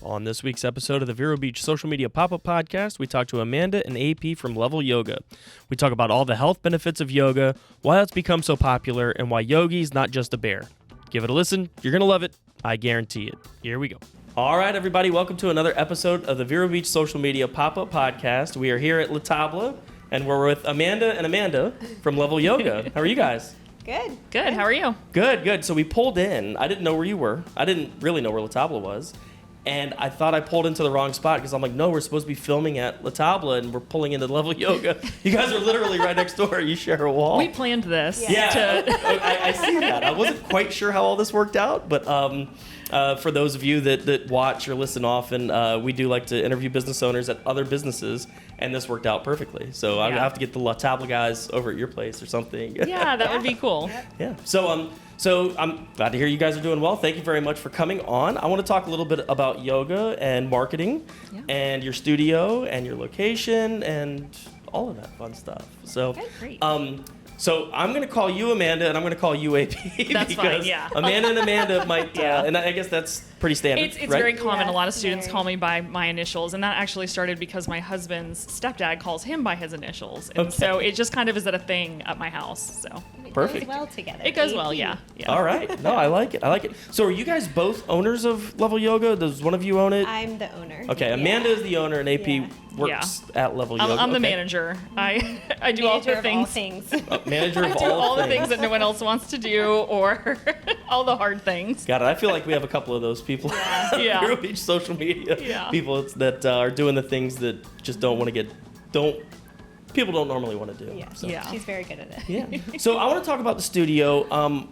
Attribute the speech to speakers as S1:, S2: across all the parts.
S1: On this week's episode of the Vero Beach Social Media Pop-Up Podcast, we talk to Amanda and AP from Level Yoga. We talk about all the health benefits of yoga, why it's become so popular, and why yogi's not just a bear. Give it a listen. You're going to love it. I guarantee it. Here we go. All right, everybody. Welcome to another episode of the Vero Beach Social Media Pop-Up Podcast. We are here at La Table, and we're with Amanda from Level Yoga. How are you guys?
S2: Good. How are you?
S1: Good. So we pulled in. I didn't know where you were. I didn't really know where La Table was. And I thought I pulled into the wrong spot because I'm like, no, we're supposed to be filming at La Table and we're pulling into Level Yoga. You guys are literally right next door. You share a wall.
S2: We planned this.
S1: Yeah. I see that. I wasn't quite sure how all this worked out, but for those of you that watch or listen often, we do like to interview business owners at other businesses, and this worked out perfectly. So I'm going to have to get the La Table guys over at your place or something.
S2: Yeah, that would be cool.
S1: Yeah. So I'm glad to hear you guys are doing well. Thank you very much for coming on. I want to talk a little bit about yoga and marketing and your studio and your location and all of that fun stuff. So,
S2: great.
S1: So I'm going to call you Amanda and I'm going to call you AP.
S2: That's
S1: because
S2: fine, yeah.
S1: Amanda and Amanda might, and I guess that's pretty standard,
S2: It's
S1: right?
S2: very common. A lot of students call me by my initials, and that actually started because my husband's stepdad calls him by his initials. And so it just kind of is at a thing at my house. So
S1: Perfect.
S3: It goes well together.
S2: it goes well, yeah.
S1: All right. No, I like it. So are you guys both owners of Level Yoga? Does one of you own it?
S3: I'm the owner.
S1: Okay, Amanda is the owner and AP works at Level Yoga.
S2: I'm the
S1: Okay.
S2: manager. I do all
S3: Manager
S2: the
S3: of all
S2: things.
S3: things.
S1: Manager
S2: I
S1: of
S2: do all the
S1: things.
S2: things that no one else wants to do, or all the hard things.
S1: Got it. I feel like we have a couple of those people.
S2: Yeah.
S1: Vero Beach social media people that are doing the things that just people don't normally want to do.
S3: Yeah.
S1: So.
S2: Yeah.
S3: She's very good at it.
S1: Yeah. So I want to talk about the studio.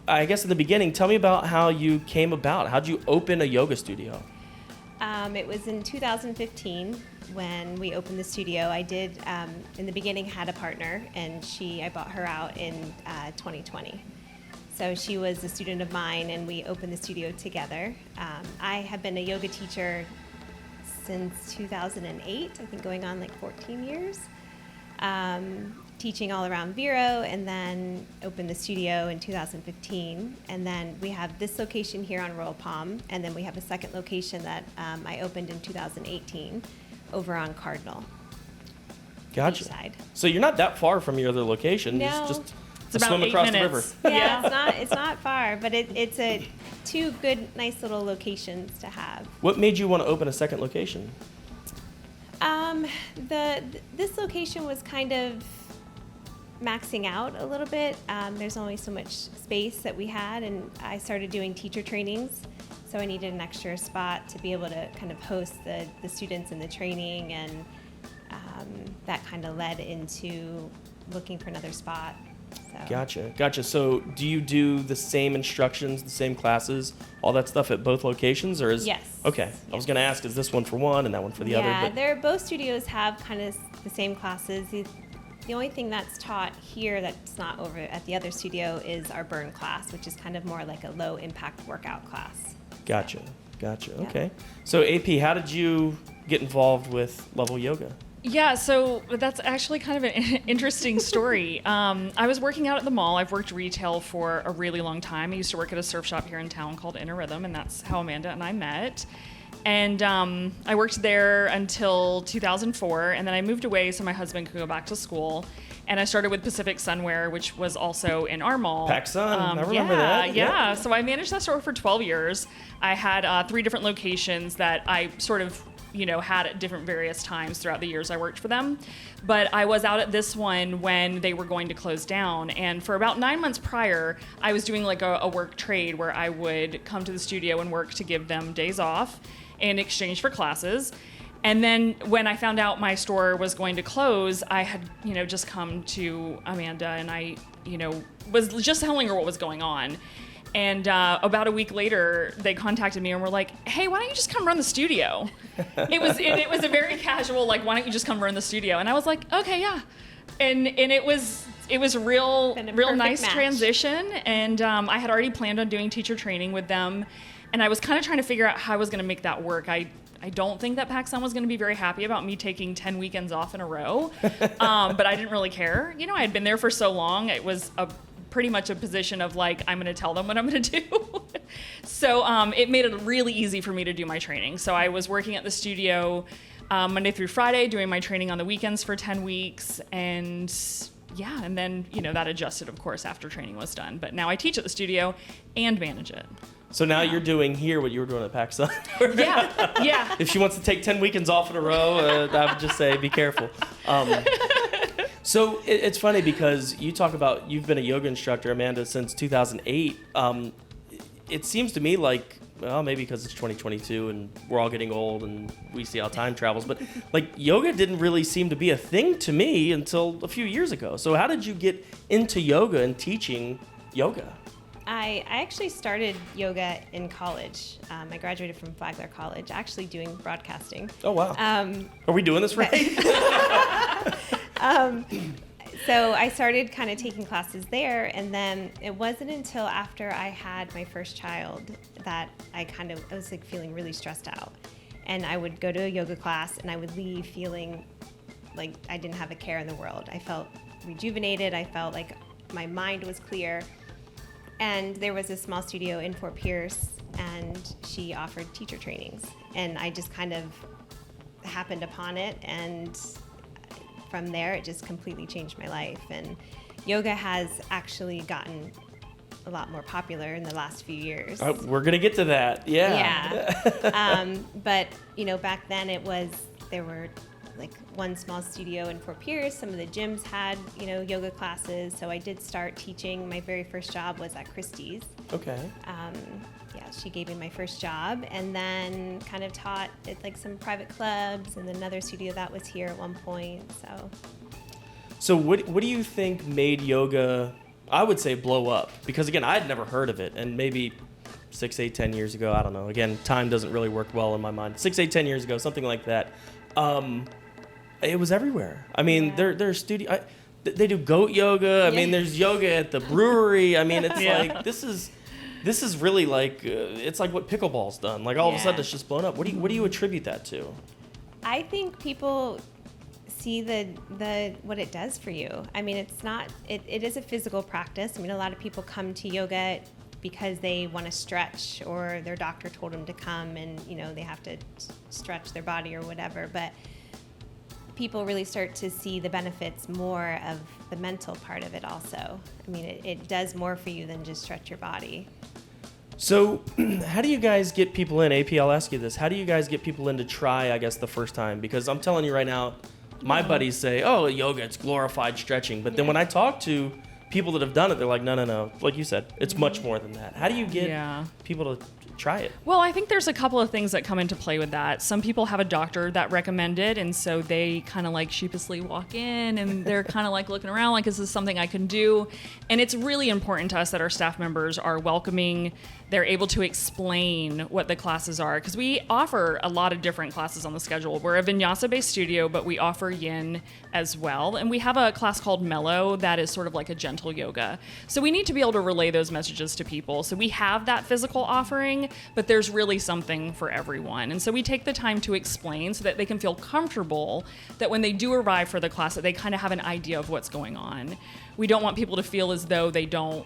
S1: I guess in the beginning, tell me about how you came about. How'd you open a yoga studio?
S3: It was in 2015 when we opened the studio. I did, in the beginning, had a partner, and I bought her out in 2020. So she was a student of mine, and we opened the studio together. I have been a yoga teacher since 2008, I think going on like 14 years, teaching all around Vero, and then opened the studio in 2015. And then we have this location here on Royal Palm, and then we have a second location that I opened in 2018 over on Cardinal.
S1: Gotcha.
S3: Beach side.
S1: So you're not that far from your other location.
S3: No.
S2: It's
S1: a
S2: about
S1: swim
S2: 8
S1: across
S2: minutes.
S1: the river.
S3: Yeah, it's not far, but it's two good, nice little locations to have.
S1: What made you want to open a second location?
S3: This location was kind of maxing out a little bit. There's only so much space that we had, and I started doing teacher trainings, so I needed an extra spot to be able to kind of host the students in the training, and that kind of led into looking for another spot. So.
S1: Gotcha. So do you do the same instructions, the same classes, all that stuff at both locations, or is?
S3: Yes.
S1: Okay.
S3: Yes.
S1: I was going to ask, is this one for one and that one for the other?
S3: Yeah,
S1: But
S3: both studios have kind of the same classes. The only thing that's taught here that's not over at the other studio is our burn class, which is kind of more like a low impact workout class.
S1: Gotcha.
S3: Yeah.
S1: Okay. So AP, how did you get involved with Level Yoga?
S2: Yeah, so that's actually kind of an interesting story. I was working out at the mall. I've worked retail for a really long time. I used to work at a surf shop here in town called Inner Rhythm, and that's how Amanda and I met. And I worked there until 2004, and then I moved away so my husband could go back to school. And I started with Pacific Sunwear, which was also in our mall.
S1: PacSun, I remember that.
S2: Yeah. So I managed that store for 12 years. I had 3 different locations that I sort of had at different various times throughout the years I worked for them. But I was out at this one when they were going to close down. And for about 9 months prior, I was doing like a work trade where I would come to the studio and work to give them days off in exchange for classes. And then when I found out my store was going to close, I had, just come to Amanda and I, was just telling her what was going on. And about a week later, they contacted me and were like, "Hey, why don't you just come run the studio?" It was a very casual, like, "Why don't you just come run the studio?" And I was like, "Okay, yeah." And it was real nice
S3: match.
S2: Transition. And I had already planned on doing teacher training with them, and I was kind of trying to figure out how I was going to make that work. I don't think that PacSun was going to be very happy about me taking 10 weekends off in a row, but I didn't really care. I had been there for so long. It was a pretty much a position of like, I'm going to tell them what I'm going to do. So it made it really easy for me to do my training. So I was working at the studio Monday through Friday, doing my training on the weekends for 10 weeks. And yeah, and then, that adjusted, of course, after training was done. But now I teach at the studio and manage it.
S1: So now you're doing here what you were doing at PacSun.
S2: Yeah.
S1: If she wants to take 10 weekends off in a row, I would just say be careful. So it's funny because you talk about you've been a yoga instructor, Amanda, since 2008. It seems to me like, well, maybe because it's 2022 and we're all getting old and we see how time travels, but like yoga didn't really seem to be a thing to me until a few years ago. So how did you get into yoga and teaching yoga?
S3: I actually started yoga in college. I graduated from Flagler College, actually doing broadcasting.
S1: Oh, wow. Are we doing this right?
S3: So I started kind of taking classes there, and then it wasn't until after I had my first child that I was like feeling really stressed out. And I would go to a yoga class and I would leave feeling like I didn't have a care in the world. I felt rejuvenated. I felt like my mind was clear. And there was a small studio in Fort Pierce, and she offered teacher trainings. And I just kind of happened upon it, and from there, it just completely changed my life. And yoga has actually gotten a lot more popular in the last few years.
S1: We're going to get to that. Yeah.
S3: But, back then there were like one small studio in Fort Pierce. Some of the gyms had, yoga classes. So I did start teaching. My very first job was at Christie's.
S1: Okay.
S3: She gave me my first job, and then kind of taught at like some private clubs and another studio that was here at one point.
S1: So what do you think made yoga, I would say, blow up? Because again, I'd never heard of it, and maybe 6, 8, 10 years ago, I don't know. Again, time doesn't really work well in my mind. 6, 8, 10 years ago, something like that. It was everywhere. I mean, there's studio. They do goat yoga. I mean, there's yoga at the brewery. I mean, it's like this is really like it's like what pickleball's done. Like all of a sudden, it's just blown up. What do you attribute that to?
S3: I think people see the what it does for you. I mean, it's not. It is a physical practice. I mean, a lot of people come to yoga because they want to stretch, or their doctor told them to come, and they have to stretch their body or whatever. But people really start to see the benefits more of the mental part of it also. I mean, it does more for you than just stretch your body.
S1: So how do you guys get people in? AP, I'll ask you this. How do you guys get people in to try, I guess, the first time? Because I'm telling you right now, my buddies say, oh, yoga, it's glorified stretching. But then when I talk to people that have done it, they're like, no. Like you said, it's much more than that. How do you get people to try it?
S2: Well, I think there's a couple of things that come into play with that. Some people have a doctor that recommended, and so they kind of like sheepishly walk in, and they're kind of like looking around like, is this something I can do? And it's really important to us that our staff members are welcoming. They're able to explain what the classes are, because we offer a lot of different classes on the schedule. We're a vinyasa-based studio, but we offer yin as well. And we have a class called Mellow that is sort of like a gentle yoga. So we need to be able to relay those messages to people. So we have that physical offering, but there's really something for everyone. And so we take the time to explain so that they can feel comfortable that when they do arrive for the class, that they kind of have an idea of what's going on. We don't want people to feel as though they don't,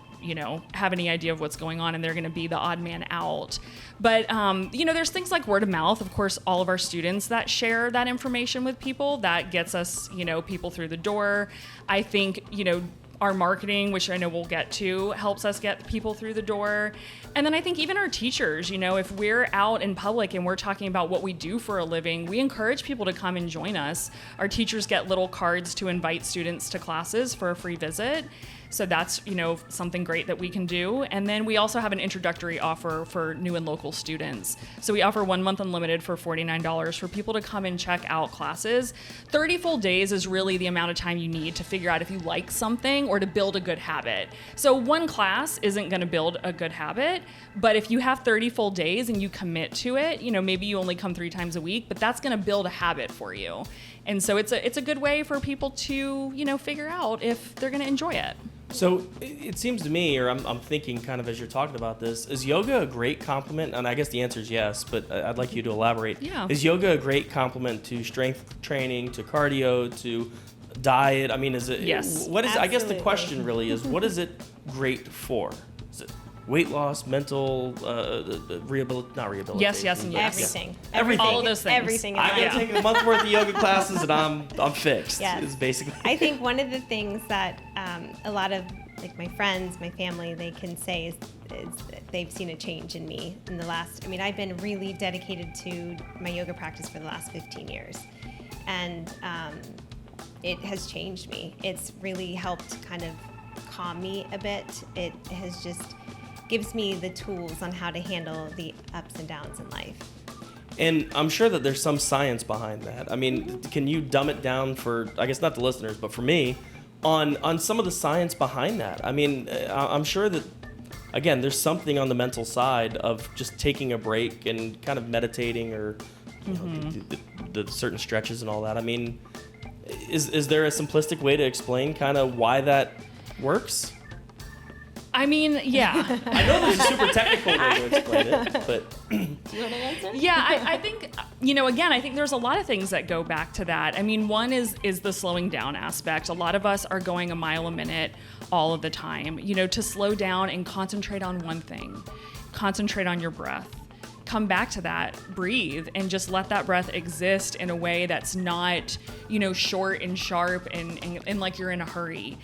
S2: have any idea of what's going on and they're going to be the odd man out. But, there's things like word of mouth. Of course, all of our students that share that information with people, that gets us, people through the door. I think, our marketing, which I know we'll get to, helps us get people through the door. And then I think even our teachers, if we're out in public and we're talking about what we do for a living, we encourage people to come and join us. Our teachers get little cards to invite students to classes for a free visit. So that's, something great that we can do. And then we also have an introductory offer for new and local students. So we offer 1 month unlimited for $49 for people to come and check out classes. 30 full days is really the amount of time you need to figure out if you like something or to build a good habit. So one class isn't going to build a good habit, but if you have 30 full days and you commit to it, maybe you only come 3 times a week, but that's going to build a habit for you. And so it's a good way for people to, figure out if they're going to enjoy it.
S1: So it seems to me, or I'm thinking kind of as you're talking about this, is yoga a great complement? And I guess the answer is yes, but I'd like you to elaborate.
S2: Yeah.
S1: Is yoga a great complement to strength training, to cardio, to diet? I mean, is it?
S2: Yes.
S1: What is?
S3: Absolutely.
S1: I guess the question really is, what great for? Is it weight loss, mental, not rehabilitation?
S2: Yes, and yes.
S3: Everything.
S2: All of those things.
S3: Everything.
S1: I'm going to take a month worth of yoga classes and I'm fixed.
S3: Yes.
S1: Is basically.
S3: I think one of the things that a lot of like my friends, my family, they can say is that they've seen a change in me in the last. I mean, I've been really dedicated to my yoga practice for the last 15 years, and it has changed me. It's really helped kind of calm me a bit. It has just gives me the tools on how to handle the ups and downs in life.
S1: And I'm sure that there's some science behind that. I mean, can you dumb it down for, I guess not the listeners, but for me, on some of the science behind that? I mean, I'm sure that, again, there's something on the mental side of just taking a break and kind of meditating or you know, the certain stretches and all that. I mean, is there a simplistic way to explain kind of why that works?
S2: I mean, yeah.
S1: I know there's a super technical way to explain it, but...
S3: Do you want to answer?
S2: Yeah, I think, again, I think there's a lot of things that go back to that. I mean, one is the slowing down aspect. A lot of us are going a mile a minute all of the time. To slow down and concentrate on one thing. Concentrate on your breath. Come back to that, breathe, and just let that breath exist in a way that's not, short and sharp and like you're in a hurry.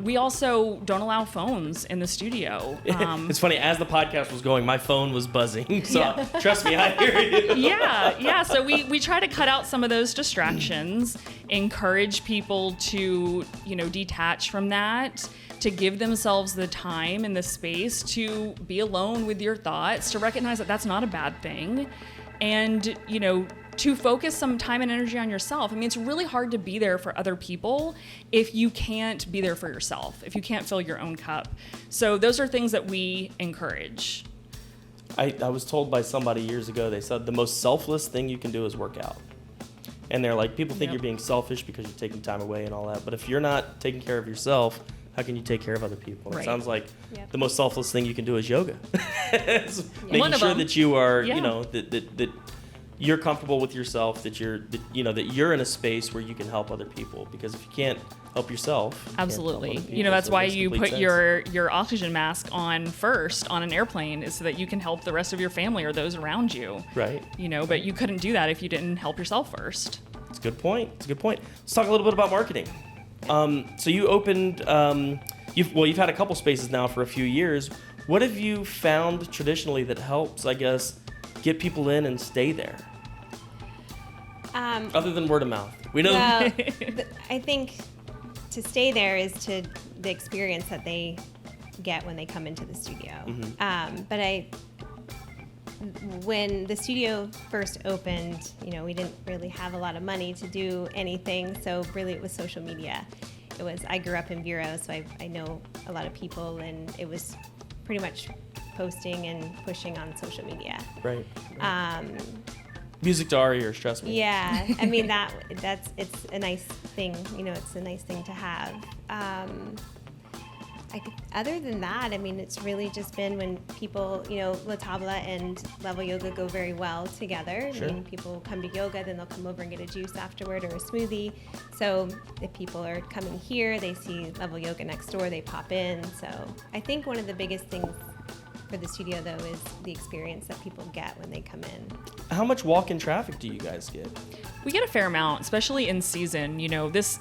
S2: We also don't allow phones in the studio.
S1: It's funny, as the podcast was going, my phone was buzzing. So trust me, I hear you.
S2: Yeah. So we try to cut out some of those distractions, encourage people to, detach from that, to give themselves the time and the space to be alone with your thoughts, to recognize that that's not a bad thing. And, to focus some time and energy on yourself. I mean, it's really hard to be there for other people if you can't be there for yourself, if you can't fill your own cup. So those are things that we encourage.
S1: I was told by somebody years ago, they said the most selfless thing you can do is work out. And they're like, people think you're being selfish because you're taking time away and all that. But if you're not taking care of yourself, how can you take care of other people?
S2: Right.
S1: It sounds like the most selfless thing you can do is yoga.
S2: One
S1: Making
S2: of
S1: sure
S2: them.
S1: that you are, that you're comfortable with yourself, that you're in a space where you can help other people. Because if you can't help yourself, you
S2: Absolutely.
S1: can't help other people.
S2: That's
S1: So it
S2: why
S1: makes
S2: you
S1: complete
S2: put
S1: sense.
S2: your oxygen mask on first on an airplane, is so that you can help the rest of your family or those around you.
S1: Right.
S2: But you couldn't do that if you didn't help yourself first.
S1: It's a good point. Let's talk a little bit about marketing. So you opened, you've had a couple spaces now for a few years. What have you found traditionally that helps, I guess, get people in and stay there? Other than word of mouth. We know.
S3: Well, I think to stay there is to the experience that they get when they come into the studio. But when the studio first opened, we didn't really have a lot of money to do anything. So really it was social media. I grew up in Vero, so I know a lot of people, and it was pretty much posting and pushing on social media.
S1: Right. Music to our ears, trust me.
S3: Yeah, I mean it's a nice thing. It's a nice thing to have. Other than that, I mean, it's really just been when people, La Tabla and Level Yoga go very well together.
S1: Sure.
S3: I mean, people come to yoga, then they'll come over and get a juice afterward or a smoothie. So if people are coming here, they see Level Yoga next door, they pop in. So I think one of the biggest things for the studio, though, is the experience that people get when they come in.
S1: How much walk-in traffic do you guys get?
S2: We get a fair amount, especially in season. This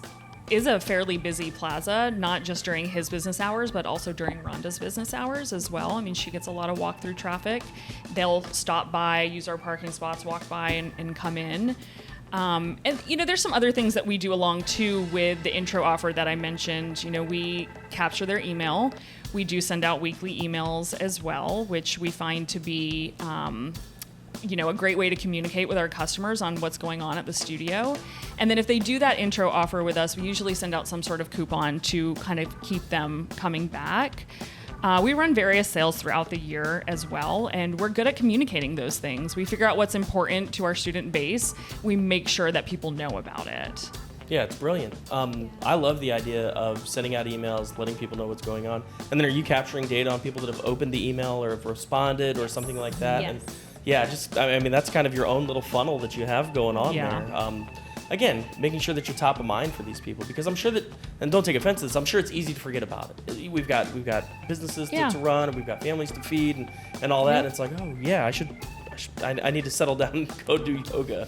S2: is a fairly busy plaza, not just during his business hours, but also during Rhonda's business hours as well. I mean, she gets a lot of walk-through traffic. They'll stop by, use our parking spots, walk by, and come in. And there's some other things that we do along too with the intro offer that I mentioned. We capture their email. We do send out weekly emails as well, which we find to be a great way to communicate with our customers on what's going on at the studio. And then if they do that intro offer with us, we usually send out some sort of coupon to kind of keep them coming back. We run various sales throughout the year as well, and we're good at communicating those things. We figure out what's important to our student base. We make sure that people know about it.
S1: Yeah, it's brilliant. I love the idea of sending out emails, letting people know what's going on. And then are you capturing data on people that have opened the email or have responded or something like that?
S3: Yes.
S1: And yeah, I mean, that's kind of your own little funnel that you have going on there. again, making sure that you're top of mind for these people, because I'm sure that, and don't take offense to this, I'm sure it's easy to forget about it. We've got businesses to run, and we've got families to feed, and all that. And it's like, oh yeah, I need to settle down and go do yoga.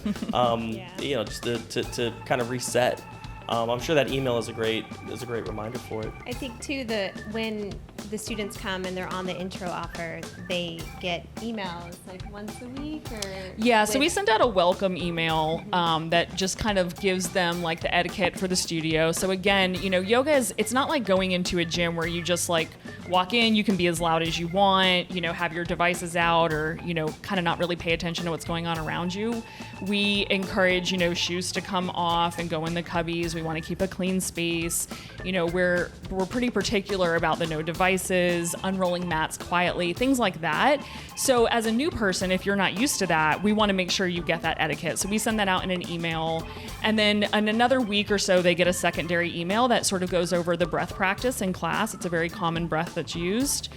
S1: Just to kind of reset. I'm sure that email is a great reminder for it.
S3: I think too when the students come and they're on the intro offer, they get emails like once a week or
S2: so we send out a welcome email that just kind of gives them like the etiquette for the studio. So again, yoga it's not like going into a gym where you just like walk in, you can be as loud as you want, have your devices out, or kind of not really pay attention to what's going on around you. We encourage shoes to come off and go in the cubbies. We want to keep a clean space. We're pretty particular about the no devices, unrolling mats quietly, things like that. So as a new person, if you're not used to that, we want to make sure you get that etiquette. So we send that out in an email, and then in another week or so, they get a secondary email that sort of goes over the breath practice in class. It's a very common breath that's used.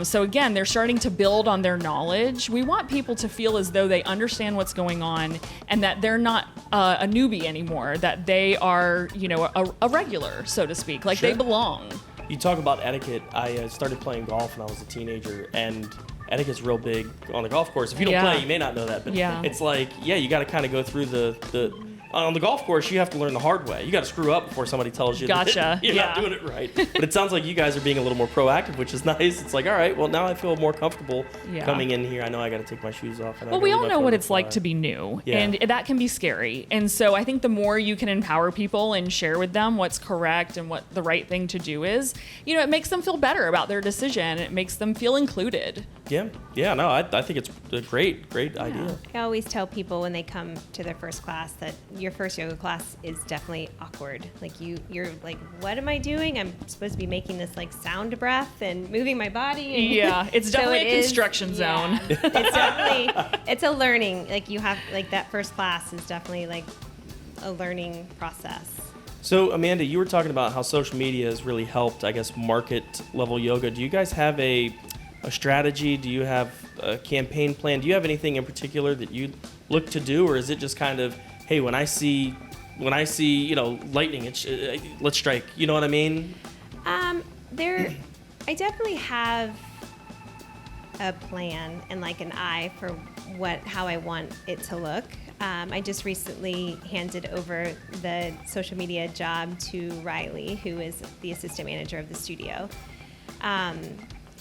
S2: So again, they're starting to build on their knowledge. We want people to feel as though they understand what's going on and that they're not a newbie anymore, that they are, a regular, so to speak, like they belong.
S1: You talk about etiquette. I started playing golf when I was a teenager, and etiquette's real big on the golf course. If you don't play, you may not know that, but it's like, you got to kind of go through the on the golf course, you have to learn the hard way. You got to screw up before somebody tells you that you're not doing it right. But it sounds like you guys are being a little more proactive, which is nice. It's like, all right, well, now I feel more comfortable coming in here. I know I got to take my shoes off.
S2: Well, we all know what it's like to be new, and that can be scary. And so I think the more you can empower people and share with them what's correct and what the right thing to do is, it makes them feel better about their decision. It makes them feel included.
S1: I think it's a great idea.
S3: I always tell people when they come to their first class that your first yoga class is definitely awkward. Like you're like, what am I doing? I'm supposed to be making this like sound breath and moving my body. And
S2: it's definitely a construction zone.
S3: It's a learning. Like you have like that first class is definitely like a learning process.
S1: So Amanda, you were talking about how social media has really helped, I guess, market Level Yoga. Do you guys have a strategy? Do you have a campaign plan? Do you have anything in particular that you look to do, or is it just kind of, hey, when I see lightning, let's strike. You know what I mean?
S3: I definitely have a plan and like an eye for how I want it to look. I just recently handed over the social media job to Riley, who is the assistant manager of the studio.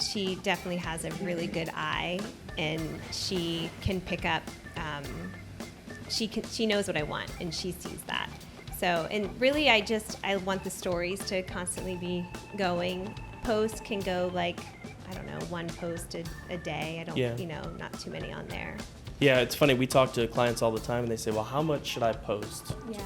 S3: She definitely has a really good eye, and she can pick up. She knows what I want, and she sees that. So, and really, I want the stories to constantly be going. Posts can go like, I don't know, one post a day. I don't, not too many on there.
S1: Yeah, it's funny. We talk to clients all the time, and they say, well, how much should I post?
S3: Yeah.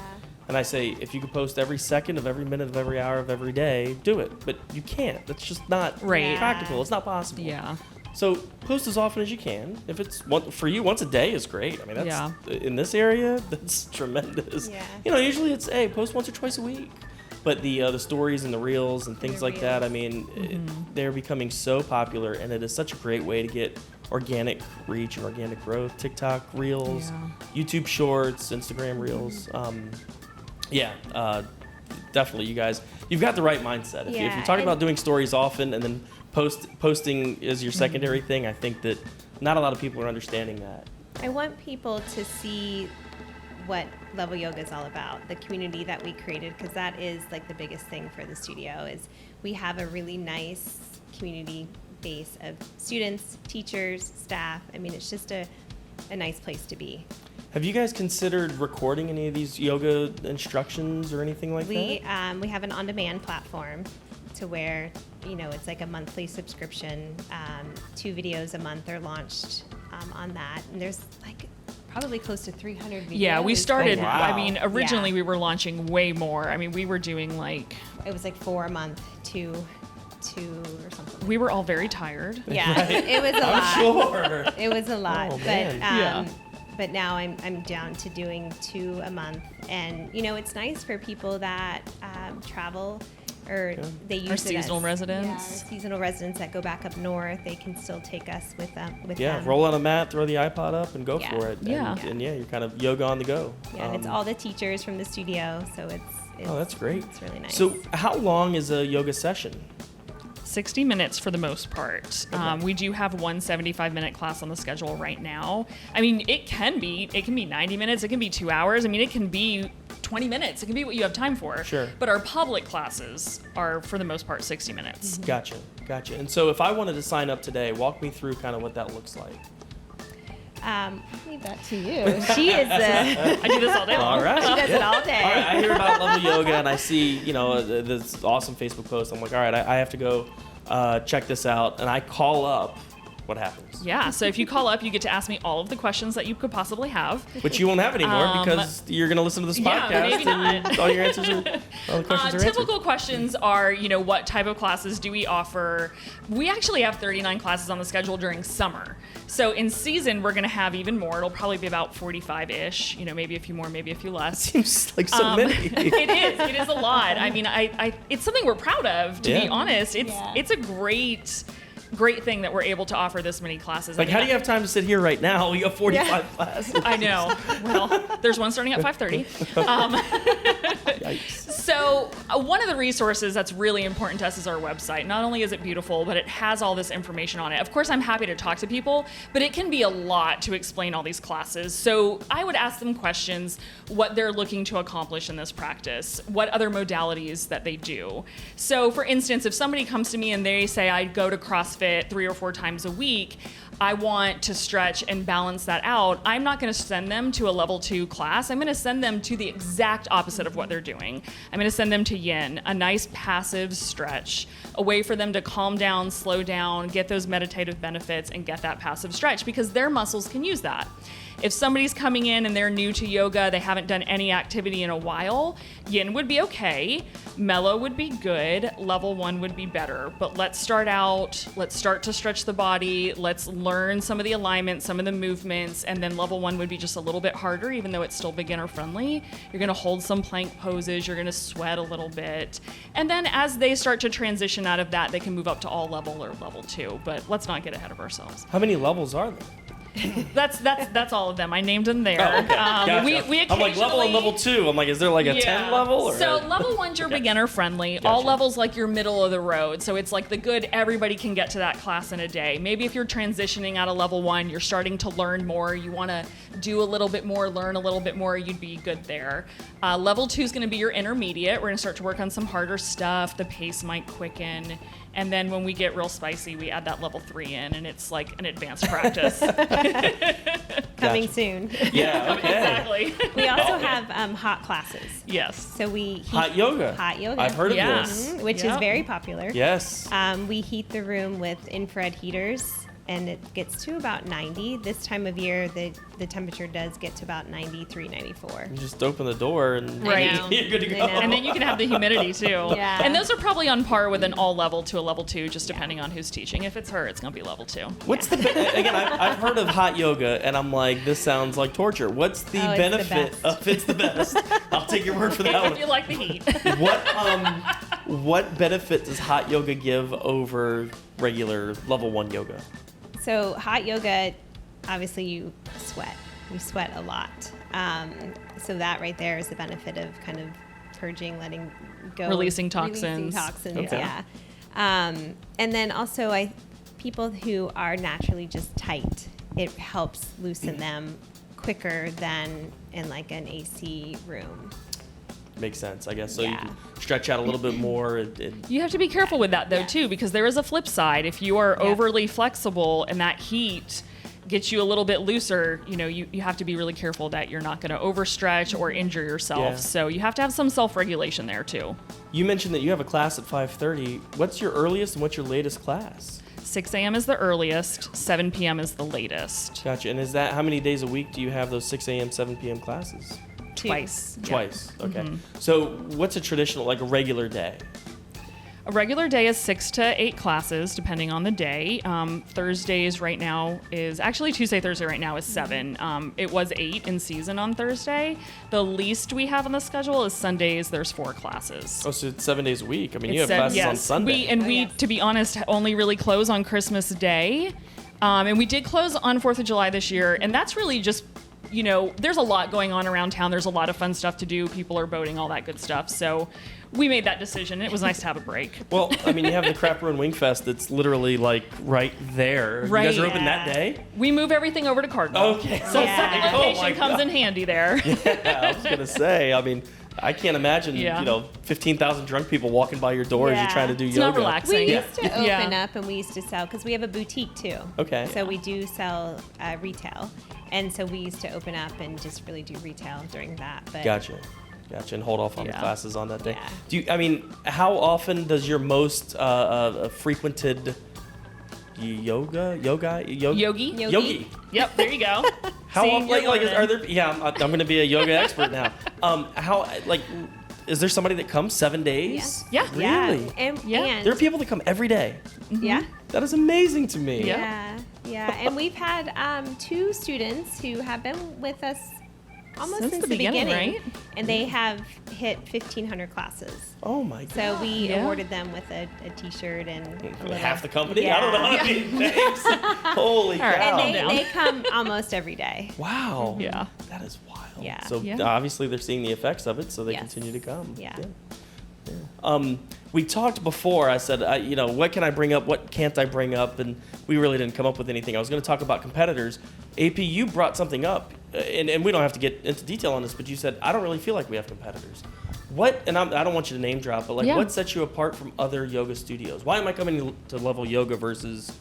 S1: And I say, if you could post every second of every minute of every hour of every day, do it. But you can't. That's just not practical. It's not possible.
S2: Yeah.
S1: So post as often as you can. If it's for you, once a day is great. I mean, that's in this area, that's tremendous. Yeah. Usually it's post once or twice a week. But the stories and the reels and things like that, I mean, they're becoming so popular, and it is such a great way to get organic reach and organic growth. TikTok reels, YouTube shorts, Instagram reels. Definitely, you guys, you've got the right mindset. If you're talking about doing stories often and then posting is your secondary thing, I think that not a lot of people are understanding that.
S3: I want people to see what Level Yoga is all about, the community that we created, because that is like the biggest thing for the studio. Is we have a really nice community base of students, teachers, staff. I mean, it's just a nice place to be.
S1: Have you guys considered recording any of these yoga instructions or anything like that?
S3: We have an on-demand platform to where, it's like a monthly subscription. 2 videos a month are launched on that. And there's like probably close to 300 videos.
S2: Yeah, we started,
S1: wow.
S2: I mean, originally we were launching way more. I mean, we were doing like...
S3: It was like 4 a month, 2 or something.
S2: We were all very tired.
S3: Yeah, it was a lot.
S1: I'm sure.
S3: It was a lot.
S1: Oh, man.
S3: But now I'm down to doing 2 a month. And, it's nice for people that travel or they use
S2: Our
S3: it
S2: seasonal
S3: as,
S2: residents.
S3: Yeah, our seasonal residents that go back up north, they can still take us with them.
S1: Roll on a mat, throw the iPod up, and go
S3: Yeah.
S1: for it.
S2: Yeah.
S1: And you're kind of yoga on the go.
S3: Yeah, and it's all the teachers from the studio, so it's
S1: oh, that's great.
S3: It's really nice.
S1: So how long is a yoga session?
S2: 60 minutes for the most part. We do have one 75-minute class on the schedule right now. I mean, it can be 90 minutes, it can be 2 hours. I mean, it can be 20 minutes. It can be what you have time for.
S1: Sure.
S2: But our public classes are, for the most part, 60 minutes.
S1: Gotcha. And so if I wanted to sign up today, walk me through kind of what that looks like.
S3: Leave that to you. She is the.
S2: I do this all day long.
S1: All right.
S3: She does it all day.
S1: All right, I hear about Level Yoga and I see, this awesome Facebook post. I'm like, all right, I have to go check this out. And I call up. What happens?
S2: Yeah, so if you call up, you get to ask me all of the questions that you could possibly have.
S1: Which you won't have anymore because you're going to listen to this
S2: yeah,
S1: podcast
S2: maybe
S1: and
S2: not.
S1: all your answers are, all the questions are
S2: Typical
S1: answered.
S2: questions are, what type of classes do we offer? We actually have 39 classes on the schedule during summer. So in season, we're going to have even more. It'll probably be about 45-ish, maybe a few more, maybe a few less.
S1: Seems like so many.
S2: It is a lot. I mean, it's something we're proud of, to be honest. It's a great thing that we're able to offer this many classes.
S1: Like, how do you have time to sit here right now? You have 45 classes.
S2: I know. Well, there's one starting at 5:30.
S1: Yikes.
S2: So one of the resources that's really important to us is our website. Not only is it beautiful, but it has all this information on it. Of course, I'm happy to talk to people, but it can be a lot to explain all these classes. So I would ask them questions, what they're looking to accomplish in this practice, what other modalities that they do. So for instance, if somebody comes to me and they say, I go to CrossFit 3 or 4 times a week, I want to stretch and balance that out, I'm not going to send them to a level 2 class. I'm going to send them to the exact opposite of what they're doing. I'm going to send them to yin, a nice passive stretch, a way for them to calm down, slow down, get those meditative benefits, and get that passive stretch because their muscles can use that. If somebody's coming in and they're new to yoga, they haven't done any activity in a while, yin would be okay, mellow would be good, level 1 would be better. But let's start to stretch the body, let's learn some of the alignment, some of the movements, and then level 1 would be just a little bit harder, even though it's still beginner friendly. You're gonna hold some plank poses, you're gonna sweat a little bit. And then as they start to transition out of that, they can move up to all level or level 2, but let's not get ahead of ourselves.
S1: How many levels are there?
S2: That's all of them. I named them there.
S1: Oh, okay. Gotcha.
S2: We
S1: I'm like level and level 2. I'm like, is there like a 10 level? Or?
S2: So level 1's your beginner friendly.
S1: Gotcha.
S2: All levels like your middle of the road. So it's like the good, everybody can get to that class in a day. Maybe if you're transitioning out of level 1, you're starting to learn more, you want to do a little bit more, learn a little bit more, you'd be good there. Level 2 is going to be your intermediate. We're going to start to work on some harder stuff. The pace might quicken. And then when we get real spicy, we add that level 3 in, and it's like an advanced practice.
S3: Coming soon.
S1: Yeah, okay.
S2: Exactly.
S3: We also have hot classes.
S2: Yes.
S3: So we heat
S1: Hot yoga.
S3: Hot yoga.
S1: I've heard of
S2: Yeah.
S1: this.
S3: Which is very popular.
S1: Yes.
S3: We heat the room with infrared heaters, and it gets to about 90. This time of year, the temperature does get to about 93, 94.
S1: You just open the door and
S2: Right.
S1: you're good to go.
S3: I know.
S2: And then you can have the humidity too.
S3: Yeah.
S2: And those are probably on par with an all level to a level 2, just depending on who's teaching. If it's her, it's going to be level 2.
S1: What's the again? I've heard of hot yoga, and I'm like, this sounds like torture. What's the
S3: Oh, it's the
S1: benefit
S3: best.
S1: of it's the best? I'll take your word for that
S2: If you
S1: one.
S2: like the heat.
S1: What benefit does hot yoga give over regular level 1 yoga?
S3: So hot yoga, obviously you sweat. You sweat a lot. So that right there is the benefit of kind of purging, letting go.
S2: Releasing toxins.
S1: Okay.
S3: Yeah. And then also people who are naturally just tight, it helps loosen them quicker than in like an AC room.
S1: Makes sense, I guess. So you
S3: Yeah.
S1: can stretch out a little bit more.
S2: You have to be careful with that though too, because there is a flip side. If you are overly flexible and that heat gets you a little bit looser, you have to be really careful that you're not going to overstretch or injure yourself.
S1: Yeah.
S2: So you have to have some self-regulation there too.
S1: You mentioned that you have a class at 5:30. What's your earliest and what's your latest class?
S2: 6 a.m. is the earliest, 7 p.m. is the latest.
S1: Gotcha. And is that how many days a week do you have those 6 a.m., 7 p.m. classes?
S2: Twice. Yeah.
S1: Twice. Okay.
S2: Mm-hmm.
S1: So what's a traditional, like a regular day?
S2: A regular day is 6 to 8 classes, depending on the day. Thursdays right now is actually Thursday right now is 7. It was 8 in season on Thursday. The least we have on the schedule is Sundays. There's 4 classes.
S1: Oh, so it's 7 days a week. I mean, you have classes on Sunday.
S2: We, to be honest, only really close on Christmas Day. And we did close on 4th of July this year. And that's really just, there's a lot going on around town. There's a lot of fun stuff to do. People are boating, all that good stuff. So we made that decision. It was nice to have a break.
S1: Well, I mean, you have the Crap Ruin Wing Fest that's literally like right there.
S2: Right.
S1: You guys are open that day?
S2: We move everything over to Cardinal.
S1: Okay.
S2: So second location comes in handy there.
S1: Yeah, I was going to say, I mean, I can't imagine, 15,000 drunk people walking by your door as you're trying to do yoga.
S2: It's not relaxing.
S3: We used to open up and we used to sell, because we have a boutique too.
S1: Okay.
S3: So we do sell retail. And so we used to open up and just really do retail during that. But
S1: Gotcha. And hold off on the classes on that day.
S3: Yeah.
S1: How often does your most frequented yogi?
S2: Yep, there you go.
S1: How often? Are there? Yeah, I'm going to be a yoga expert now. Is there somebody that comes 7 days?
S2: Yeah.
S1: Really?
S3: And
S1: There are people that come every day.
S3: Yeah.
S1: That is amazing to me.
S3: Yeah. And we've had 2 students who have been with us almost since the beginning,
S2: right?
S3: And they have hit 1,500 classes.
S1: Oh my God.
S3: So we awarded them with a T-shirt and
S1: half the company.
S3: Yeah.
S1: I don't know. I mean, thanks. Holy cow!
S3: And they come almost every day.
S1: Wow.
S2: Yeah.
S1: That is wild.
S3: Yeah.
S1: So obviously they're seeing the effects of it, so they continue to come.
S3: Yeah.
S1: We talked before. I said, what can I bring up? What can't I bring up? And we really didn't come up with anything. I was going to talk about competitors. AP, you brought something up, and we don't have to get into detail on this, but you said, I don't really feel like we have competitors. What, and I don't want you to name drop, but what sets you apart from other yoga studios? Why am I coming to Level Yoga versus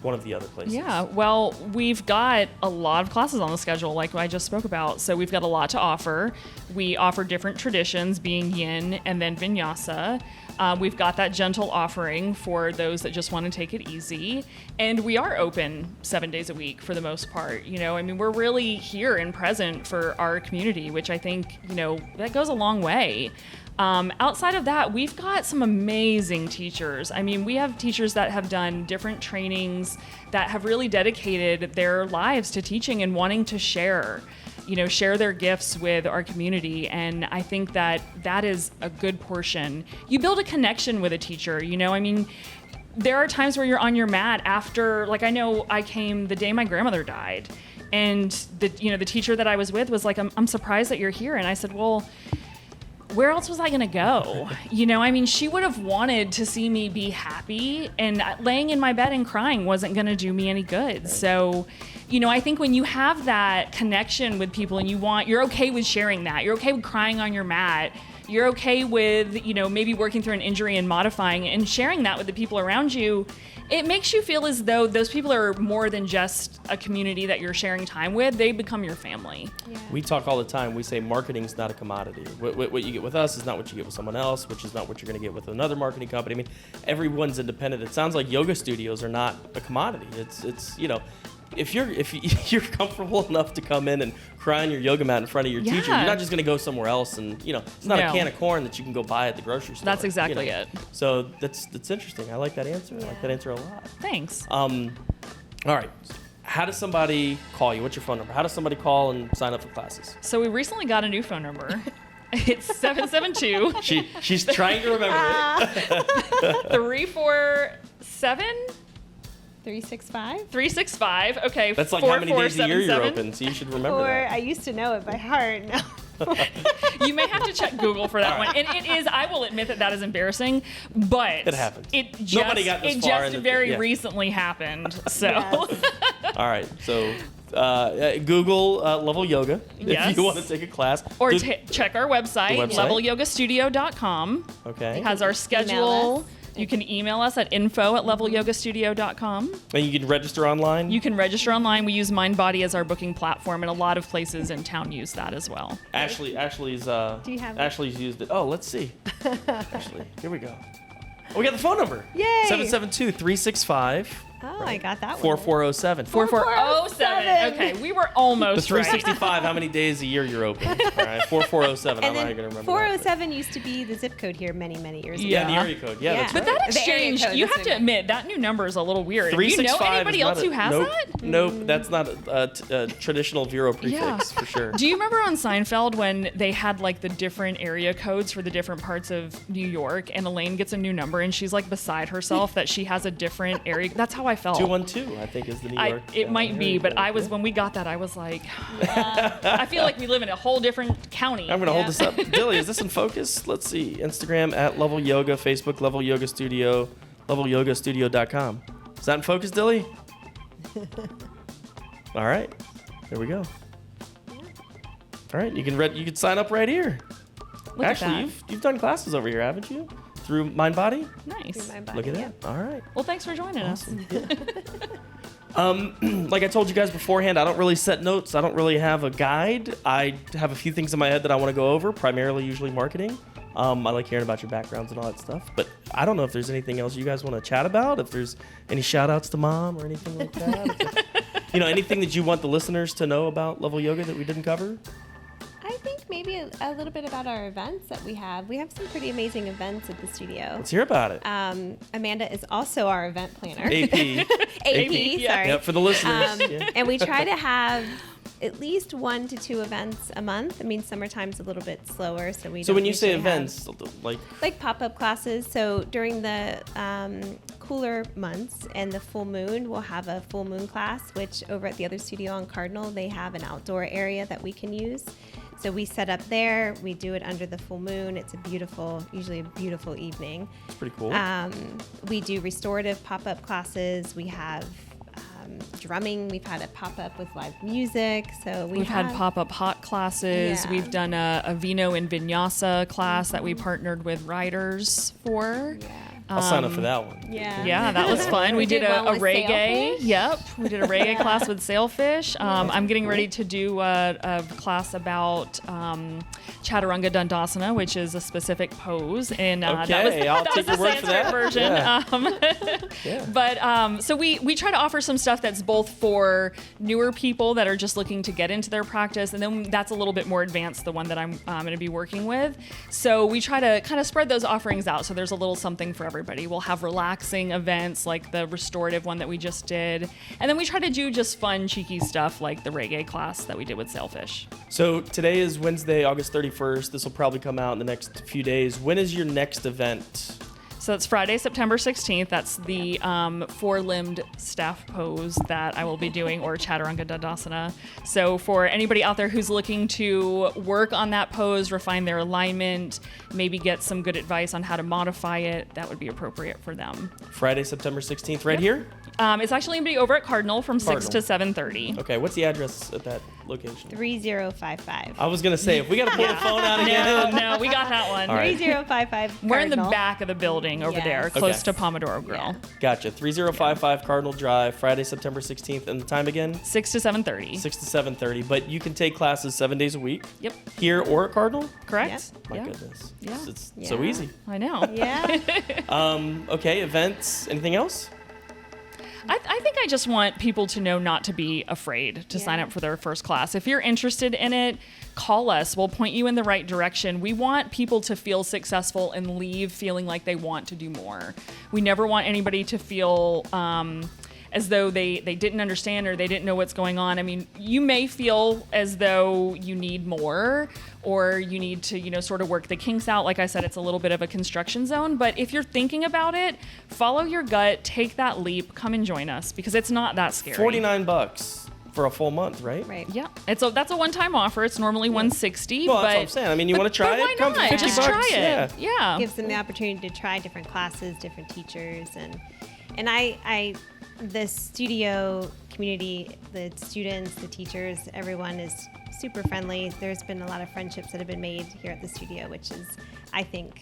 S1: one of the other places?
S2: Yeah, well, we've got a lot of classes on the schedule, like I just spoke about. So we've got a lot to offer. We offer different traditions, being yin and then vinyasa. We've got that gentle offering for those that just want to take it easy. And we are open 7 days a week for the most part. We're really here and present for our community, which I think, that goes a long way. Outside of that, we've got some amazing teachers. We have teachers that have done different trainings that have really dedicated their lives to teaching and wanting to share their gifts with our community. And I think that is a good portion. You build a connection with a teacher, there are times where you're on your mat after, I know I came the day my grandmother died, and the teacher that I was with was like, I'm surprised that you're here. And I said, well, where else was I going to go? She would have wanted to see me be happy, and laying in my bed and crying wasn't going to do me any good. So, I think when you have that connection with people and you're okay with sharing that, you're okay with crying on your mat, you're okay with, maybe working through an injury and modifying and sharing that with the people around you, it makes you feel as though those people are more than just a community that you're sharing time with. They become your family.
S3: Yeah.
S1: We talk all the time. We say marketing's not a commodity. What you get with us is not what you get with someone else, which is not what you're going to get with another marketing company. Everyone's independent. It sounds like yoga studios are not a commodity. It's if you're comfortable enough to come in and cry on your yoga mat in front of your teacher, you're not just going to go somewhere else and it's not a can of corn that you can go buy at the grocery store.
S2: That's exactly it.
S1: So that's interesting. I like that answer. I like that answer a lot.
S2: Thanks.
S1: All right. How does somebody call you? What's your phone number? How does somebody call and sign up for classes?
S2: So we recently got a new phone number. It's 772.
S1: She's trying to remember it.
S2: 347
S3: 365.
S2: Okay.
S1: That's like how many days a year you're open, so you should remember that.
S3: I used to know it by heart. No.
S2: You may have to check Google for that one. And it is, I will admit that is embarrassing, but
S1: it happens.
S2: Nobody got this far. It just very recently happened. So.
S3: Yes.
S1: All right. So Google Level Yoga if you want to take a class.
S2: Or check our website, levelyogastudio.com.
S1: Okay.
S2: It has our schedule. You can email us at info@levelyogastudio.com.
S1: And you can register online?
S2: You can register online. We use MindBody as our booking platform, and a lot of places in town use that as well.
S1: Ashley's
S3: Do you have
S1: Ashley's used it. Oh, let's see. Ashley, here we go. Oh, we got the phone number.
S3: Yay!
S1: 772-365.
S3: Oh, I got that one.
S1: 4407.
S2: 4407. Okay, we were almost
S1: The 365, how many days a year you're open? All right, 4407.
S3: And
S1: I'm not
S3: then
S1: going to remember.
S3: 407 used to be the zip code here many, many years ago.
S1: Yeah, the area code. Yeah, that's
S2: But
S1: right.
S2: that
S3: The area
S2: exchange,
S3: code,
S2: you
S3: that's
S2: have to
S3: what I
S2: admit, that new number is a little weird. Do you know
S1: 365
S2: anybody
S1: is
S2: else
S1: not
S2: who has
S1: nope,
S2: that?
S1: Nope, that's not a traditional Vero prefix for sure.
S2: Do you remember on Seinfeld when they had like the different area codes for the different parts of New York, and Elaine gets a new number and she's like beside herself that she has a different area? That's how I felt.
S1: 212, I think, is the New York.
S2: It might be, but I was, when we got that, I was like, I feel like we live in a whole different county.
S1: I'm going to hold this up. Dilly, is this in focus? Let's see. Instagram at Level Yoga, Facebook Level Yoga Studio, levelyogastudio.com. Is that in focus, Dilly? All right. There we go. All right. You can sign up right here.
S2: Look
S1: Actually,
S2: at that.
S1: you've done classes over here, haven't you? Through Mind Body?
S2: Nice.
S1: Look at that. All right.
S2: Well, thanks for joining us.
S1: Like I told you guys beforehand, I don't really set notes. I don't really have a guide. I have a few things in my head that I want to go over, primarily usually marketing. I like hearing about your backgrounds and all that stuff. But I don't know if there's anything else you guys want to chat about, if there's any shout outs to mom or anything like that. Anything that you want the listeners to know about Level Yoga that we didn't cover?
S3: I think maybe a little bit about our events that we have. We have some pretty amazing events at the studio.
S1: Let's hear about it.
S3: Amanda is also our event planner.
S1: AP.
S3: AP, sorry.
S1: Yep, for the listeners. Yeah.
S3: And we try to have at least 1 to 2 events a month. I mean, summertime's a little bit slower, so we.
S1: So
S3: don't
S1: when you say
S3: usually have-
S1: events,
S3: like pop-up classes. So during the cooler months and the full moon, we'll have a full moon class, which over at the other studio on Cardinal, they have an outdoor area that we can use. So we set up there, we do it under the full moon. It's usually a beautiful evening.
S1: it's pretty cool.
S3: We do restorative pop-up classes. We have drumming. We've had a pop-up with live music. So
S2: We've had pop-up hot classes.
S3: Yeah.
S2: We've done a vino and vinyasa class that we partnered with writers for.
S3: Yeah.
S1: I'll sign up for that one.
S3: Yeah.
S2: Yeah, that was fun. We did
S3: one
S2: a
S3: with
S2: reggae.
S3: Sailfish.
S2: Yep, we did a reggae class with Sailfish. I'm getting ready to do a class about Chaturanga Dandasana, which is a specific pose. And
S1: Okay,
S2: that
S1: I'll
S2: was
S1: take
S2: the
S1: your word for
S2: Sanskrit
S1: that.
S2: version.
S1: Yeah.
S2: But so we try to offer some stuff that's both for newer people that are just looking to get into their practice, and then that's a little bit more advanced, the one that I'm going to be working with. So we try to kind of spread those offerings out, so there's a little something for everybody. We'll have relaxing events like the restorative one that we just did, and then we try to do just fun, cheeky stuff like the reggae class that we did with Sailfish.
S1: So today is Wednesday, August 31st. This will probably come out in the next few days. When is your next event?
S2: So it's Friday, September 16th. That's the four-limbed staff pose that I will be doing, or Chaturanga Dandasana. So for anybody out there who's looking to work on that pose, refine their alignment, maybe get some good advice on how to modify it, that would be appropriate for them.
S1: Friday, September 16th, right here?
S2: It's actually going to be over at Cardinal from 6 to
S1: Cardinal.
S2: 7:30.
S1: Okay, what's the address at that location?
S3: 3055.
S1: I was going to say, if we got to pull the phone out again.
S2: No, we got that one.
S1: All right.
S3: 3055.
S2: We're in the
S3: Cardinal.
S2: back of the building over
S3: Yes.
S2: there, close
S1: Okay.
S2: to Pomodoro Grill.
S3: Yeah.
S1: Gotcha. 3055 Cardinal Drive, Friday, September 16th. And the time again?
S2: 6 to 7:30.
S1: 6 to 7:30. But you can take classes 7 days a week.
S2: Yep.
S1: Here or at Cardinal?
S2: Correct?
S1: My
S2: Yeah.
S1: goodness.
S2: Yeah.
S1: It's
S3: Yeah.
S1: so easy.
S2: I know.
S3: Yeah.
S1: Okay, events. Anything else?
S2: I think I just want people to know not to be afraid to sign
S3: Yeah.
S2: up for their first class. If you're interested in it, call us. We'll point you in the right direction. We want people to feel successful and leave feeling like they want to do more. We never want anybody to feel as though they didn't understand or they didn't know what's going on. I mean, you may feel as though you need more or you need to, sort of work the kinks out. Like I said, it's a little bit of a construction zone. But if you're thinking about it, follow your gut, take that leap, come and join us because it's not that scary.
S1: $49 for a full month, right?
S3: Right.
S2: Yeah, that's a one-time offer. It's normally $160.
S1: Well,
S2: but,
S1: that's what I'm saying. I mean, you want to try
S2: but why
S1: it? Come
S2: not?
S1: 50
S2: Just
S1: bucks.
S2: try it. Yeah.
S3: Gives them the opportunity to try different classes, different teachers, and I the studio community, the students, the teachers, everyone is super friendly. There's been a lot of friendships that have been made here at the studio, which is, I think,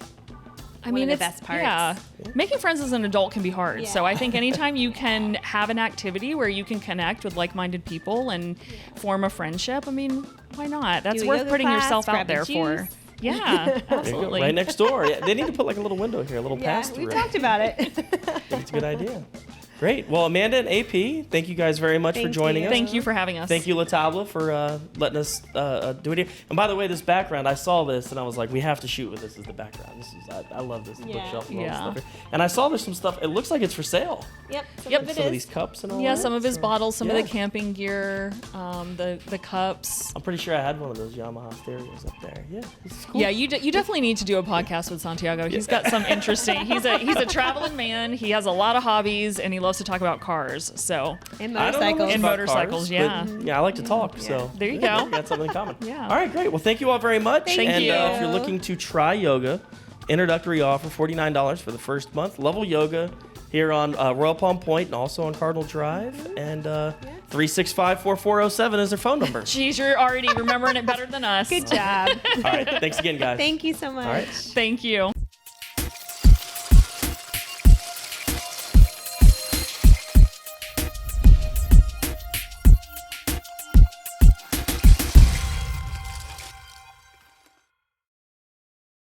S3: one of the best parts.
S2: Yeah. Making friends as an adult can be hard. So
S3: Yeah.
S2: I think anytime you can have an activity where you can connect with like-minded people and form a friendship, I mean, why not? That's
S3: Do a
S2: worth
S3: yoga
S2: putting
S3: class,
S2: yourself out
S3: grab a
S2: there for.
S3: juice.
S2: Yeah,
S1: There you go.
S2: absolutely.
S1: Right next door. Yeah, they need to put like a little window here, a little
S3: Yeah,
S1: pass
S3: we
S1: through.
S3: talked about it.
S1: It's a good idea. Great. Well, Amanda and AP, thank you guys very much for
S3: Thank
S1: joining
S3: you.
S1: us.
S2: Thank you for having us.
S1: Thank you, La Table, for letting us do it here. And by the way, this background, I saw this and I was like, we have to shoot with this as the background. This is I love this bookshelf and all this stuff here. And I saw there's some stuff. It looks like it's for sale.
S3: Yep. Some
S2: Yep.
S3: of it
S1: Some of
S3: is.
S1: these cups and all
S2: Yeah,
S1: that.
S2: some of his bottles, some of
S1: Yeah.
S2: the camping gear, the cups.
S1: I'm pretty sure I had one of those Yamaha stereos up there. Yeah, this is cool.
S2: Yeah, you definitely need to do a podcast with Santiago. He's got some interesting. He's a traveling man. He has a lot of hobbies and he loves to talk about cars. So
S3: And
S1: I don't know much
S3: motorcycles.
S2: And
S1: about
S2: motorcycles,
S1: cars,
S2: yeah.
S1: but, yeah, I like to talk, so
S2: There you
S1: yeah,
S2: go.
S1: we got something in common.
S2: Yeah.
S1: All right, great. Well, thank you all very much.
S3: Thank
S1: and
S3: you.
S1: if you're looking to try yoga, introductory offer $49 for the first month. Level Yoga here on Royal Palm Point and also on Cardinal Drive. And 365-4407 is their phone number.
S2: geez, you're already remembering it better than us.
S3: Good job.
S1: All right, thanks again, guys.
S3: Thank you so much.
S1: right.
S2: Thank you.